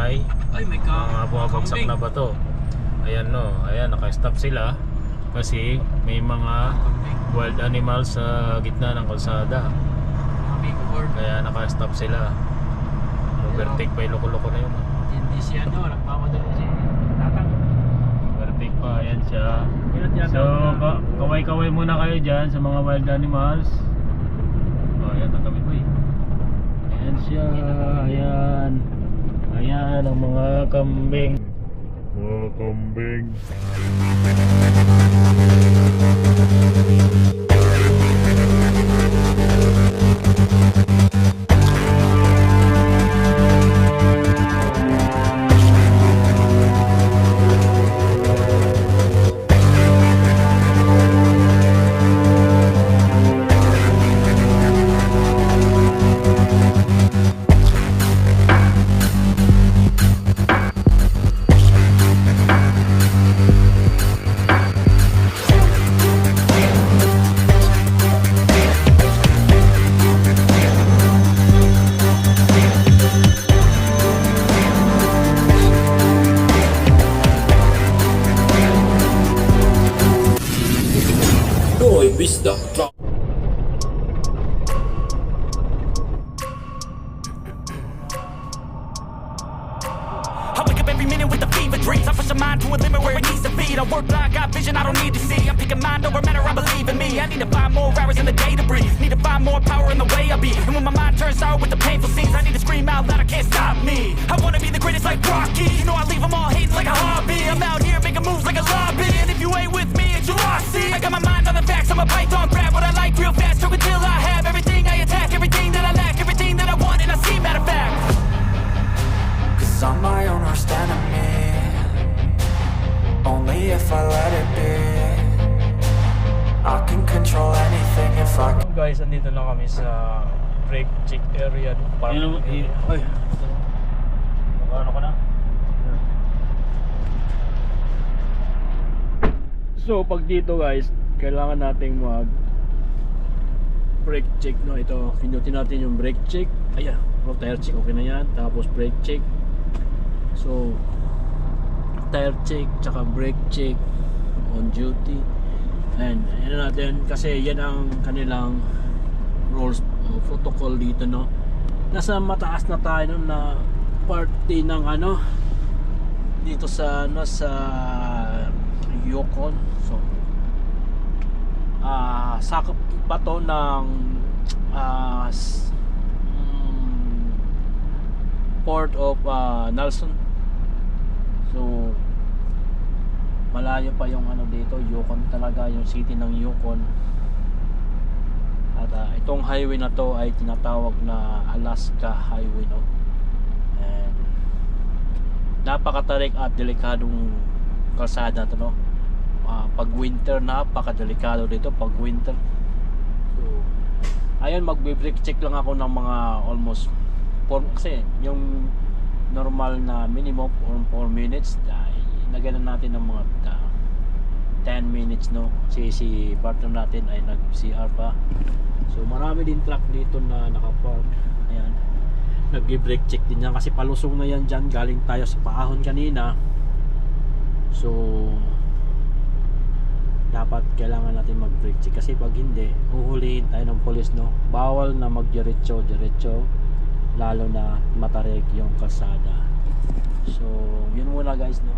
may mga bumabagsak na bato. Ayan no, ayan naka-stop sila kasi may mga wild animals sa gitna ng kalsada. Kaya naka-stop sila. Overtake pa yung loko-loko na yun. Hindi siya nagmamadali si tatang. Overtake pa, ayan siya. So, kaway-kaway muna kayo dyan sa mga wild animals. Ayan, tagamit mo eh. Ayan siya, ayan. Ayan ang mga kambing. Mga kambing. Bisda. I wake up every minute with the fever dreams. I push my mind to a limit where it needs to be. I work blind, got vision I don't need to see. I'm picking mind over matter, I believe in me. I need to find more hours in the day to breathe. Need to find more power in the way I be. And when my mind turns sour with the painful scenes, I need to scream out loud, I can't stop me. I wanna be the greatest like Rocky. You know I leave them all hating like a hobby. I'm out here making moves like a lobby. And if you ain't with me, it's your loss. See, I got my mind on the facts, I'm a python, grab what I like real fast. Choke until I have everything I attack, everything that I lack, everything that I want, and I see, matter of fact. Cause I'm my own worst enemy. Only if I let it be. I can control anything if I can. Guys, andito na kami sa brake check area. Ay, ano ka na? So pag dito guys, kailangan nating mag brake check, no? Ito, pinutin natin yung brake check. Ayan, tire check, okay na yan. Tapos brake check. So tire check, tsaka brake check on duty. And yan natin, kasi yan ang kanilang rules o protocol dito, no? Nasa mataas na tayo, no, na party ng ano dito sa nasa Yukon. So sakop pa to ng port of Nelson. So malayo pa yung ano dito, Yukon talaga, yung city ng Yukon. At itong highway na to ay tinatawag na Alaska Highway, no? And napakatarik at delikadong kalsada to, no? Pag winter, napakadelikado dito pag winter. So ayun, magbe-brake check lang ako ng mga almost 4, kasi yung normal na minimum 4 minutes, naganan natin ng mga 10 minutes, no? Si partner natin ay nag-CR pa. So marami din truck dito na nakapark. Ayan, nag-brake check din yan kasi palusong na yan dyan. Galing tayo sa Paahon kanina. So dapat kailangan natin mag-brake check, kasi pag hindi, uhulihin tayo ng polis, no? Bawal na mag-diretso lalo na matarik yung kalsada. So yun muna guys, no?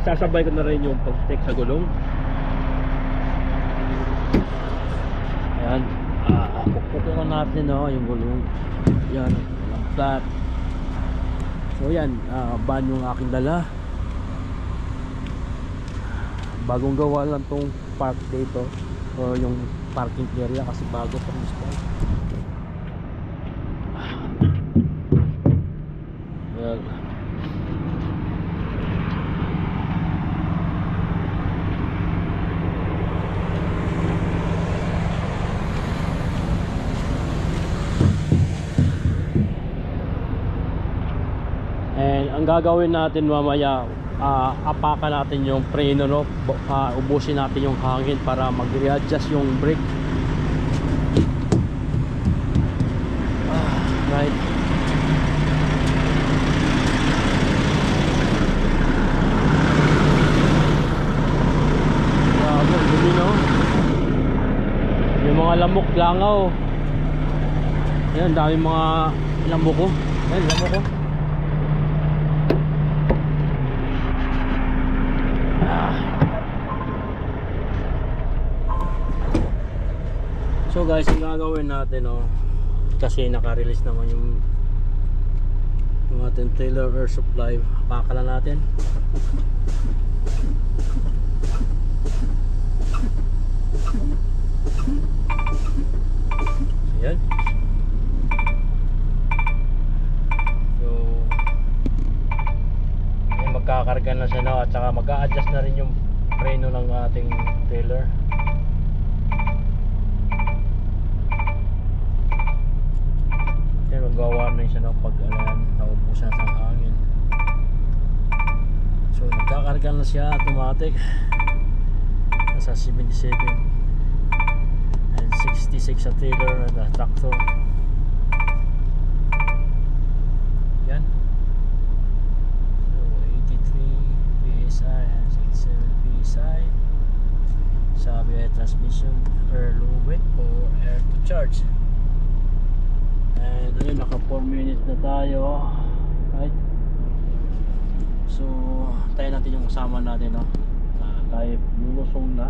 Sasabay ko na rin yung pag-check sa gulong. Ayan, kukuha natin, no, yung gulong. Yan, yung flat. So yan, van yung aking dala. Bagong gawa lang tong park dito, o yung parking area, kasi bago pa yung spot. Well, and ang gagawin natin mamaya, apakan natin yung preno, no? Ubusin natin yung hangin para mag-readjust yung brake. Right. lamok, langaw. Ayan, dami mga lamok ko. Ayan, lamok ko. So guys, ang gagawin natin, oh, kasi naka-release naman yung ating trailer air supply. Pakalan natin. Ayan. So ayan, magkakarga na siya na, at saka mag-a-adjust na rin yung preno ng ating trailer. Mag-warning siya ng pag naubusan sa hangin. So nagkakarga na siya automatic. Nasa 77 and 66 sa trailer at tractor. Yan. So 83 PSI and 67 PSI. Sabi ay transmission air fluid or air to charge. And ayun, naka 4 minutes na tayo. Right? So tayo natin yung kasama natin, no? Tayo lulusong na.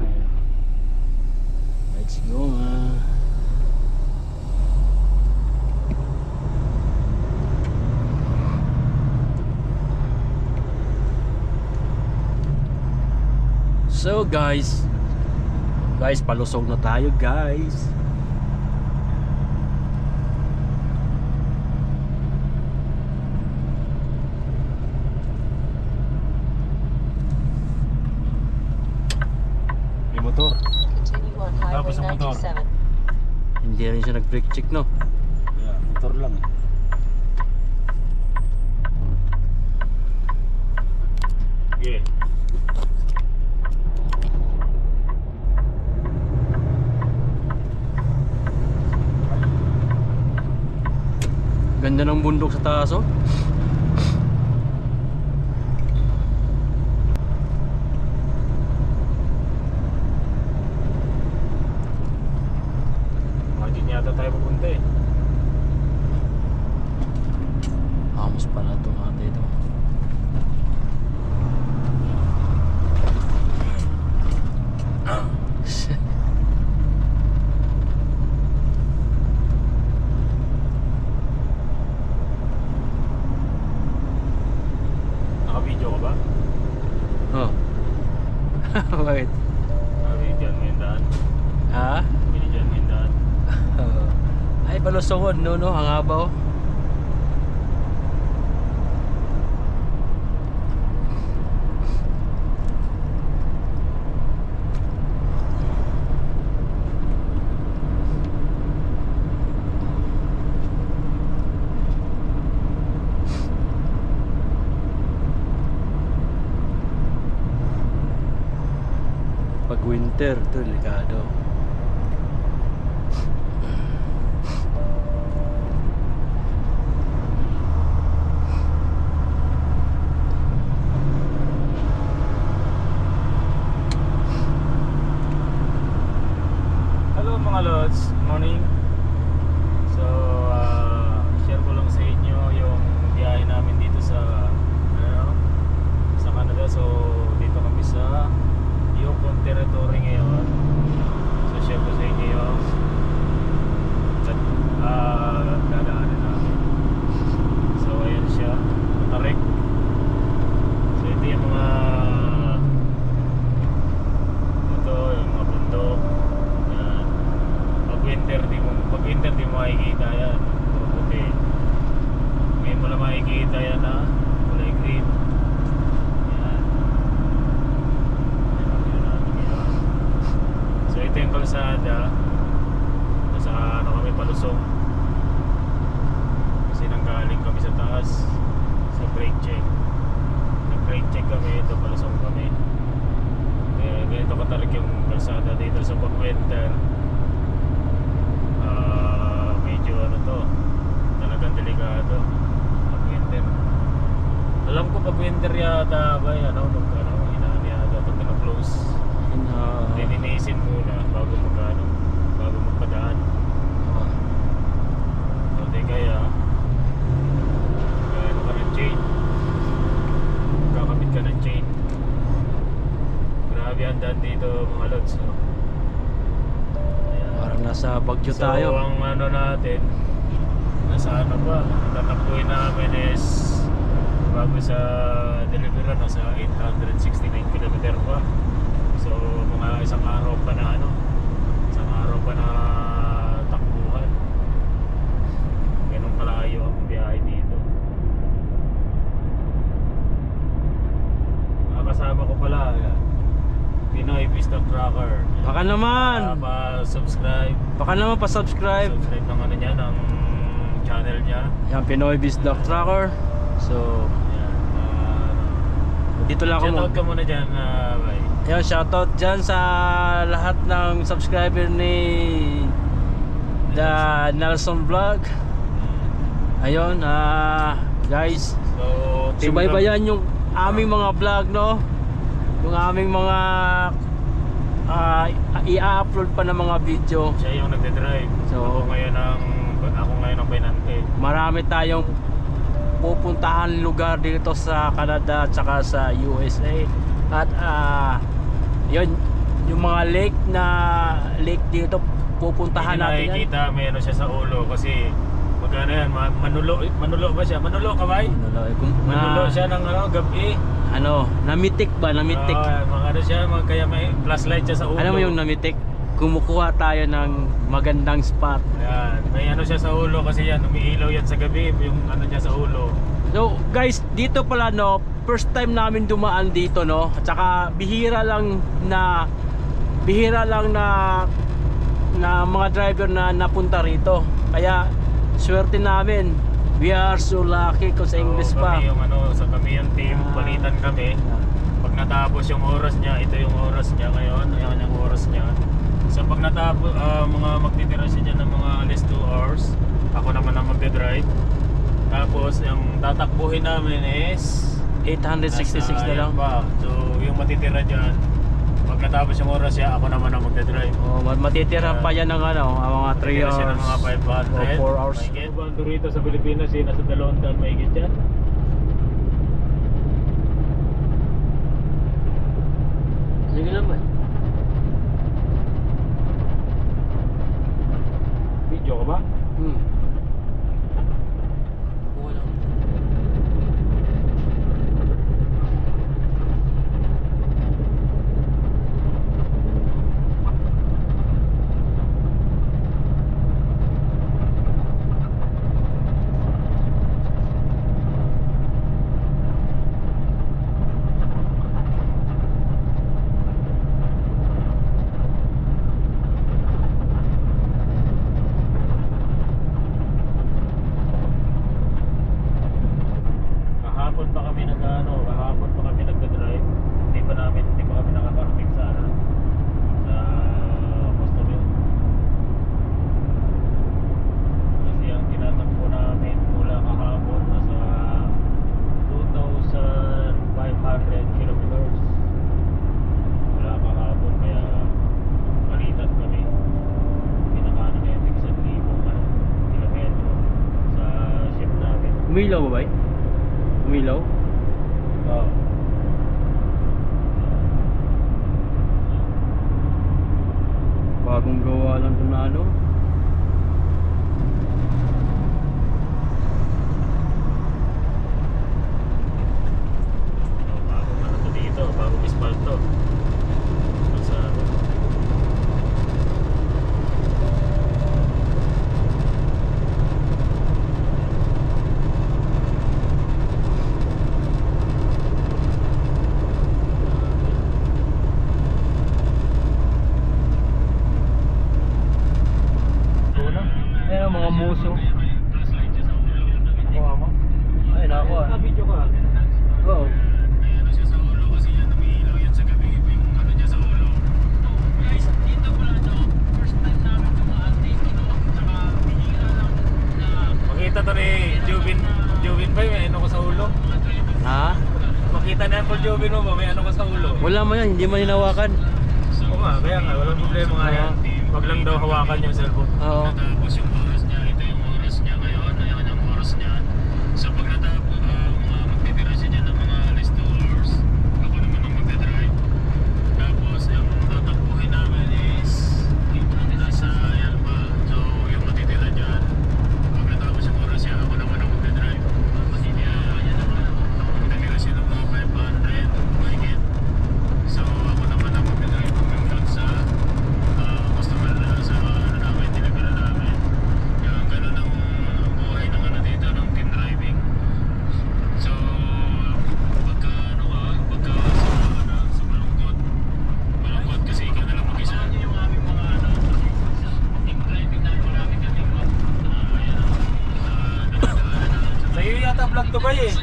Ayun. Let's go, So guys, palusog na tayo, guys. Motor. Tapos ang motor. Hindi rin siya nag-brake check, no? Yeah, motor lang. Okay. Ganda ng bundok sa taas, oh. Yata tayo pupunta eh. Amos pala itong ate ito. Naka-video ka ba? Oh. Bakit? Naka-video mo yung daan. Ha? Binigyan mo yung daan. Ay, palusungod, no, ang haba, oh. Pag winter, ito delikado. Mga lods, morning. So share ko lang sa inyo yung biyahe namin dito sa Canada. So dito kami sa Yukon territory ngayon. So share ko sa inyo yung dadaanan namin. So ayan siya, Tarik. So ito yung mga bundok. Pag winter di mo makikita yan, puro puti. Ngayon mo lang makikita yan, na kulay green. Yan. Yan ang view natin yan. So ito yung kalsada. Nasa kami palusong. Kasi nanggaling kami sa taas sa brake check. Nag-brake check kami, ito palusong kami. Ganito katarik yung kalsada dito sa pag winter. Medyo talagang delikado pag winter. Alam ko pag winter yata ba, inaan yata pag na-close Lilinisin muna bago magpadaan. O di kaya ano ka ng chain, kakabit ka ng chain. Grabe ang daan dito mga lods, no? Ayan. Parang nasa Baguio tayo. So ang ano natin, nasa ano ba, tatakbuhin namin is bago sa delivery nasa 869 km pa. So mga isang araw pa na takbuhan. Ganun kalayo ang biyahe dito. Kasama ko pala Pinoy Vista Tracker. Baka naman Pa-subscribe. Pa-subscribe. Subscribe ng ano niya, ng channel niya. Yan, Pinoy Vlog Tracker. So, Yan. dito lang ako. Shoutout ka muna dyan, bye. Yan, shoutout dyan sa lahat ng subscriber ni The Nelson Vlog. Ayun, guys, So, team subaybayan yung aming mga vlog, no? Yung aming mga i-upload pa ng mga video. siya yung nagde-drive. So, ako ngayon ang Bainante. marami tayong pupuntahan lugar dito sa Canada at saka sa USA. At yun, yung mga lake dito pupuntahan Hindi natin yan. nakikita, may ano siya sa ulo kasi magkano yan, manulo ba siya? Manulo ka ba? Manulo siya ng gabi. Namitik ba? Namitik. Mga ano siya, kaya may flashlight siya sa ulo. Alam mo yung namitik? Kumukuha tayo ng magandang spot. Yan, may ano siya sa ulo kasi yan, umiilaw yan sa gabi, yung ano niya sa ulo. So guys, dito pala, no, first time namin dumaan dito, no. At saka bihira lang na mga driver na napunta rito. Kaya swerte namin. We are so lucky kung sa English So, pa. kami yung team, palitan kami. Pag natapos yung oras niya, ito yung oras niya ngayon, ayan yung oras niya. So pag natapos, mga magtitira siya ng mga alis 2 hours, ako naman ang magdadrive. Tapos yung tatakbuhin namin is 866 na lang. pa. So yung matitira dyan, pag natapos yung oras siya, ako naman ang magdadrive. Matitira pa yan ng mga 3 Matitira siya ng mga hours 500 o 4 hours. Mahigit. Bando rito sa Pilipinas, nasa 200 mahigit dyan. Sige naman. Video ka ba? Kahapon pa kami nagdadrive. Hindi pa kami nakakarating sa customer. Kasi ang tinatakbo namin mula kahapon nasa 2,500 kilometers mula kahapon, kaya palitan kami. Pinakaano na yung 1,000 kilometro sa ship namin. Umilaw ba ba? Umilaw? Oo. Bagong gawa lang ito na ano. Bagong ano to dito, bagong espalto. Sa Ayan mga muso. kuha mo? Ay nako ah. Video ka. Oo. Ano siya sa ulo kasi yan, umiilaw yan sa gabi, yung ano niya sa ulo. Guys, dito pala no, first time namin dumaan dito, no. Saka bihira lang na Makita to ni Jovin ba, may ano ko sa ulo? ha? Makita na yan po Jovin mo ba, may ano ko sa ulo? Wala man yan, hindi man hinawakan. Oo nga, kaya nga, walang problema nga yan. Wag lang daw hawakan yung cellphone. Oo. Tapos yung oras niya, ito yung oras niya ngayon, ayan ang oras niya. So pag natapos, magtitira siya dyan ng mga alas 2 hours. Ako naman ang magdadrive. Tapos yung tatakbuhin namin is nasa Yalpa. So yung matitira dyan, pag natapos yung oras niya, ako naman ang magdadrive. Kasi yan naman, magtitira siya ng mga 500, mahigit. So ako naman ang magdadrive hanggang doon sa customer na sa ano namin, delivery namin. Kaya ganun ang buhay ng ano dito, ng team driving. So pagka ano ka, pagka sa malungkot kasi ikaw na lang mag-isa. Yung aming mga ano, team driving na marami kami sa'yo yata vlog to ba eh?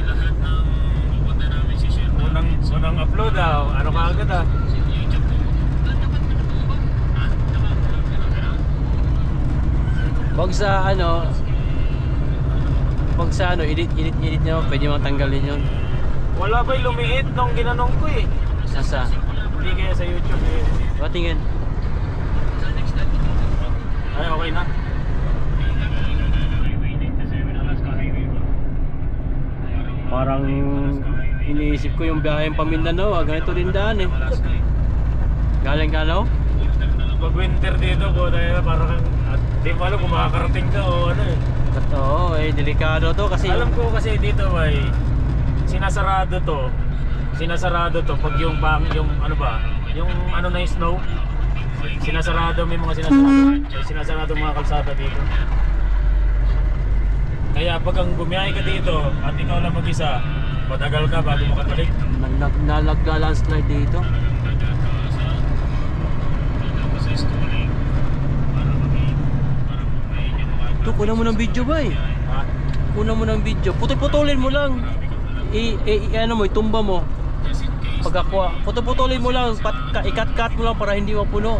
Lahat ng pupunta namin si Share unang upload ano ka agad Wag sa ano, edit nyo, pwede mo tanggalin yun. wala ba'y lumiit nung ginanong ko eh. Sasa, Hindi kaya sa YouTube eh. patingin. Ay okay na. Parang iniisip ko yung biyaheng Pamindanao, ganito din daan eh. Galing ka no? Pag winter dito po tayo parang at di mo alam kung makakarating ka o ano eh. Totoo eh, delikado to kasi Alam ko kasi dito ay sinasarado to pag yung ano ba, yung ano na yung snow. Sinasarado, may mga sinasarado mga kalsada dito. Kaya pag ang bumiyahe ka dito at ikaw lang mag-isa, matagal ka bago makabalik. nagla-landslide dito. Ito, kunan mo ng video ba eh? Ha? Kunan mo ng video. Putol-putulin mo lang. Ano mo, itumba mo. Pagkakuha, putol-putulin mo lang. I-cut-cut mo lang para hindi mapuno.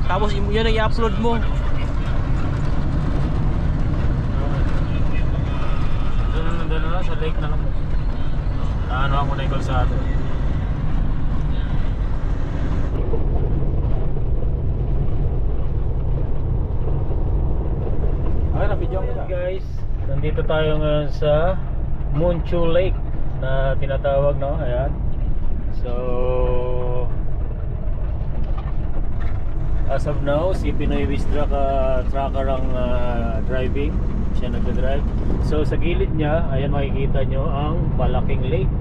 Tapos yan ang i-upload mo. Doon na lang, sa lake na lang. Naano ako na yung kalsado. Guys, nandito tayo ngayon sa Munchu Lake na tinatawag, no? Ayan. So as of now, si Pinoy Wish Tracker ang driving. Siya nagdadrive. So sa gilid niya, ayan makikita nyo ang malaking lake.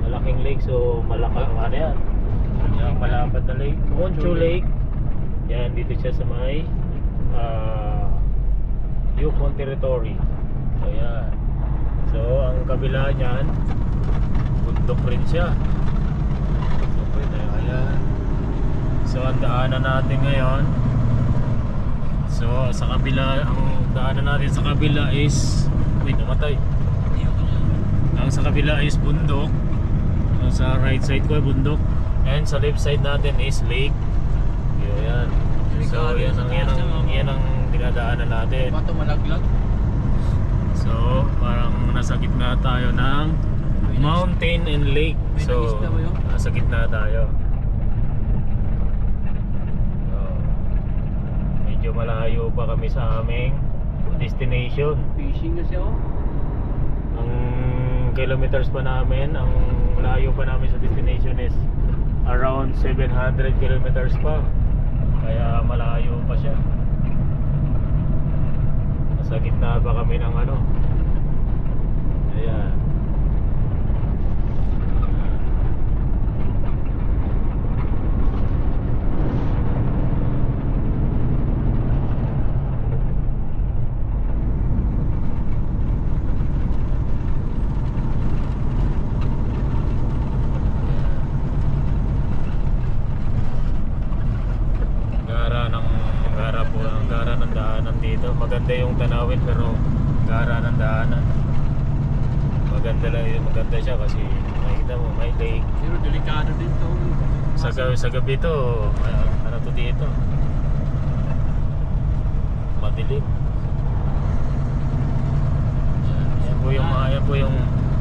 Malaking lake, so malakang ano yan. Yung malapad na lake. Munchu Lake. Yan, dito siya sa may Yukon Territory. So yan. So ang kabila niyan, bundok rin siya. Bundok rin, ayan. So ang daanan natin ngayon, so sa kabila, ang daanan natin sa kabila is, wait, namatay. Ang sa kabila is bundok. Ang sa right side ko ay bundok. And sa left side natin is lake. Yan. So yan ang dinadaanan natin. Bato malaglag. So parang nasa gitna tayo ng mountain and lake. So nasa gitna tayo. So, medyo malayo pa kami sa aming destination. Fishing na siya oh. Ang kilometers pa namin, ang layo pa namin sa destination is around 700 kilometers pa. Kaya malayo pa siya. Nasa gitna pa kami ng ano. Ayan. Gara ng daanan dito. Maganda yung tanawin pero gara ng daanan. Maganda siya kasi makikita mo may lake. Pero delikado din to. Sa gabi to, ano to dito? Madilim.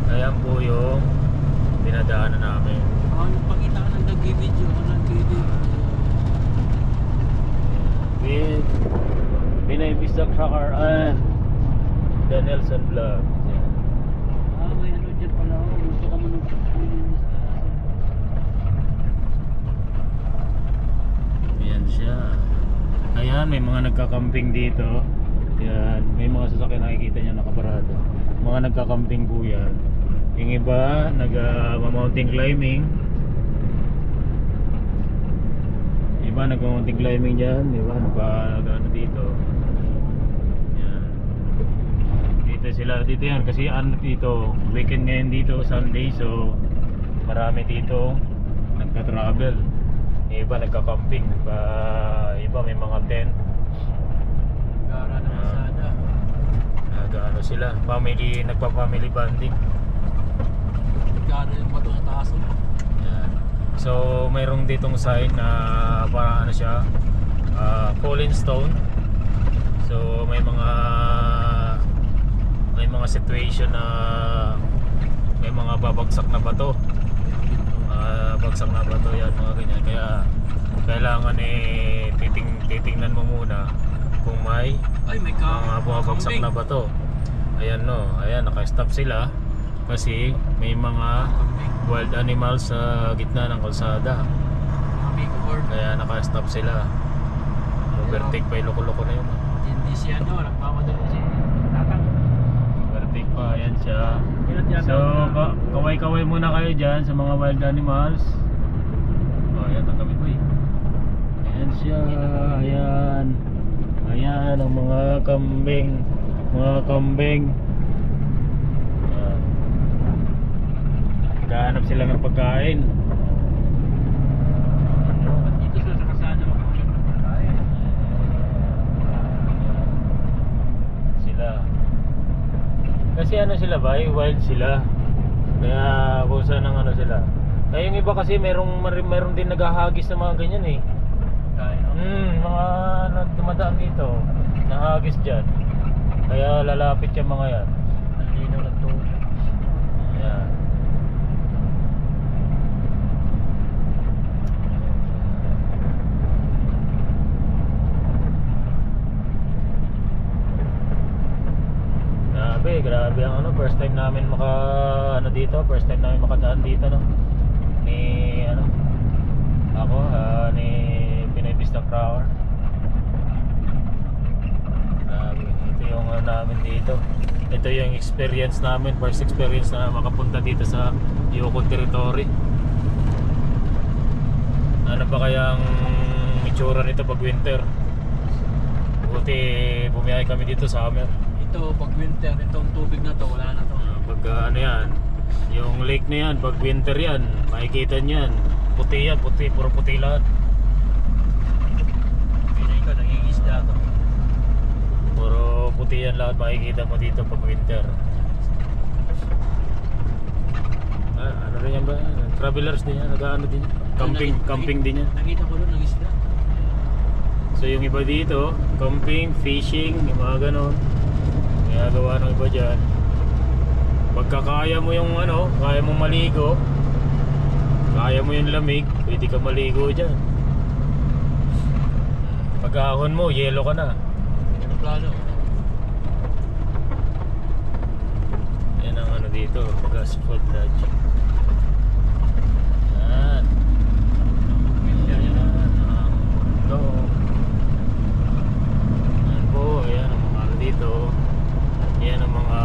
Ayan po yung dinadaanan namin. Yung pagkita ka ng nag-video, With Pinay Vista Tracker and the Nelson Vlog. Yan. may ano dyan pala. Gusto ka man Ayan siya. Ayan, may mga nagkakamping dito. Yan, may mga sasakyan nakikita niya nakaparado. Mga nagkakamping po yan. Yung iba, nag-mountain climbing. Iba nag-mountain climbing dyan. Iba nag-ano dito. Yan. Dito sila, dito yan. Kasi ano dito, weekend ngayon dito, Sunday. So, marami dito nagka-travel. Iba nagka-camping. Iba may mga tent. gara ng Lazada. Nag-ano sila, nagpa-family bonding. Gara yung bato sa taas. Yan. So mayroong ditong sign na parang ano siya, fallen stone. So may mga situation na may mga babagsak na bato. Bagsak na bato yan, mga ganyan. Kaya kailangan titingnan mo muna kung may mga bumabagsak na bato. Ayan no, ayan naka-stop sila kasi may mga wild animals sa gitna ng kalsada. Kaya naka-stop sila. Overtake pa, loko-loko na yun. Hindi siya nagmamadali si Tatang. Overtake pa, ayan siya. So kaway-kaway muna kayo dyan sa mga wild animals. Ayan, tatawid mo eh. Ayan siya, ayan. Ayan ang mga kambing. Ayan. Naghahanap sila ng pagkain. Dito sila sa kasada makakulit ng pagkain. Sila. Kasi ano sila ba? Wild sila. Kaya kung saan ang ano sila. Kaya yung iba kasi meron din naghahagis ng mga ganyan eh. Mga dumadaan dito, nahagis dyan. Kaya lalapit yung mga yan. Ang linaw ng tubig. Ayan. Grabe ang ano, first time namin first time namin makadaan dito no. Ni Pinay Vista Tracker. Grabe, ito yung namin dito. Ito yung experience namin, first experience na makapunta dito sa Yukon Territory. Ano ba kayang itsura nito pag winter? Buti bumiyahe kami dito summer. Ito pag winter, itong tubig na to wala na to. Pag ano yan, yung lake na yan, pag winter yan, makikita niyan. Puti yan, puro puti lahat. Pinay ko, nangingisda to. Puro puti yan lahat, makikita mo dito pag winter. Ano rin yan ba? Travelers din yan, nag-ano din yan. Camping din yan. Nakita ko doon, nangisda. So yung iba dito, camping, fishing, yung mga ganon. Ginagawa ng iba dyan. Pagka kaya mo yung kaya mong maligo, kaya mo yung lamig, pwede ka maligo dyan. Pag-ahon mo, yelo ka na. Ano plano? Yan ang dito, gas food lodge. Yan. Yan ang loob. Yan po, ayan ang mga dito. Yan ang mga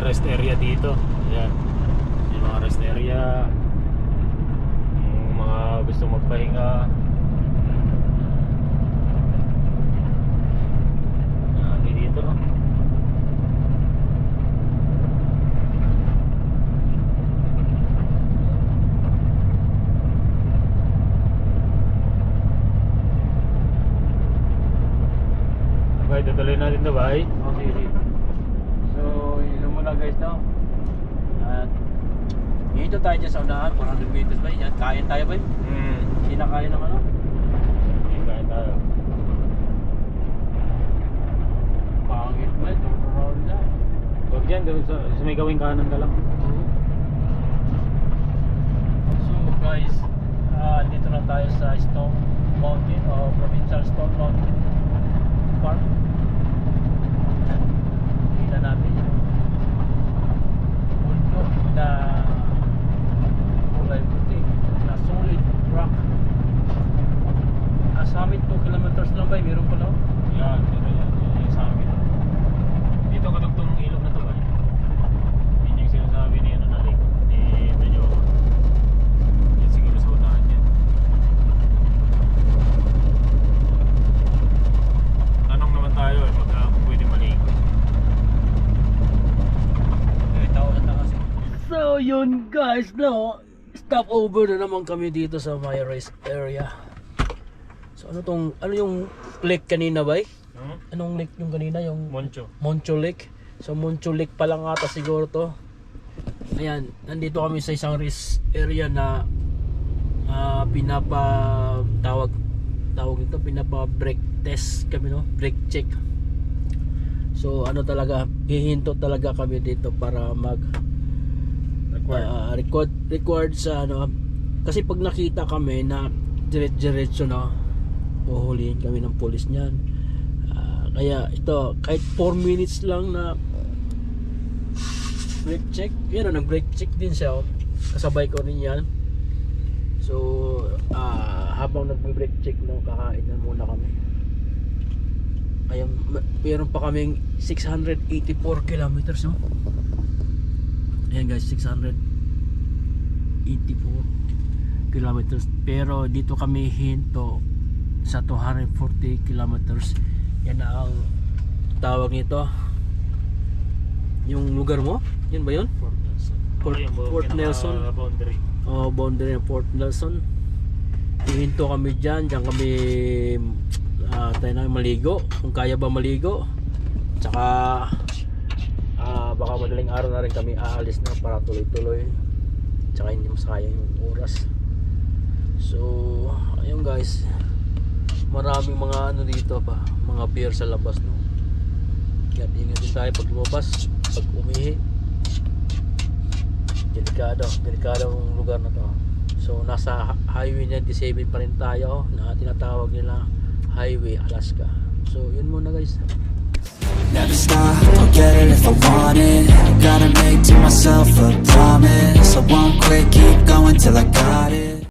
rest area dito. Yan. Yung mga rest area. Yung mga gusto magpahinga. Yan dito no. Okay, tutuloy natin to, bye. Okay. So, yun muna guys no. At dito tayo dyan sa unahan, 400 meters ba yan? Kain tayo ba yun? Sinakain naman no? Okay, kain tayo. Pangit ba ito? Huwag dyan, may gawing kanan ka lang. guys, dito na tayo sa Stone Mountain o Provincial Stone Mountain Park. Tingnan natin yung bundok na kulay puti na solid rock. Sa amin 2 kilometers lang ba? Meron pa lang? Yan, yan yung sa amin. Dito katugtong ilog na to ba? Yun yung sinasabi ni ano na lake. Ni medyo yan siguro sa unahan yan. Tanong naman tayo eh, pag kung pwede maligo. Tawag na kasi. So yun guys, no, stop over na naman kami dito sa my race area. So ano yung lake kanina ba? Anong lake yung kanina? Yung Moncho Lake. So Moncho Lake pa lang ata siguro to. Ayan, nandito kami sa isang race area na tawag nito, pinapa brake test kami, no? Brake check. So ano talaga, hihinto talaga kami dito para mag record sa ano, kasi pag nakita kami na diretso na uhulihin kami ng pulis niyan. Kaya ito, kahit 4 minutes lang na brake check, yan, nag-brake check din siya, kasabay ko rin yan. So habang nag-brake check, no, kakain na muna kami. Kaya meron pa kaming 684 kilometers, no? Ayan guys, 684 kilometers, pero dito kami hinto sa 240 kilometers. Yan na ang tawag nito. Yung lugar mo? Yan ba yun? Port Nelson. Boundary. Oh, boundary ng Port Nelson. Hihinto kami dyan. Diyan kami tayo na maligo. Kung kaya ba maligo. Tsaka baka madaling araw na rin kami aalis na para tuloy-tuloy. Tsaka hindi masayang yung oras. So ayun guys, maraming mga ano dito pa, mga beer sa labas, no? Ingat din tayo pag lumabas, pag umihi. Delikado ang lugar na to. So nasa highway 97 pa rin tayo, na tinatawag nila Highway Alaska. So yun muna guys. Never stop, I'll get it if I want it. Gotta make to myself a promise. I won't quit, keep going till I got it.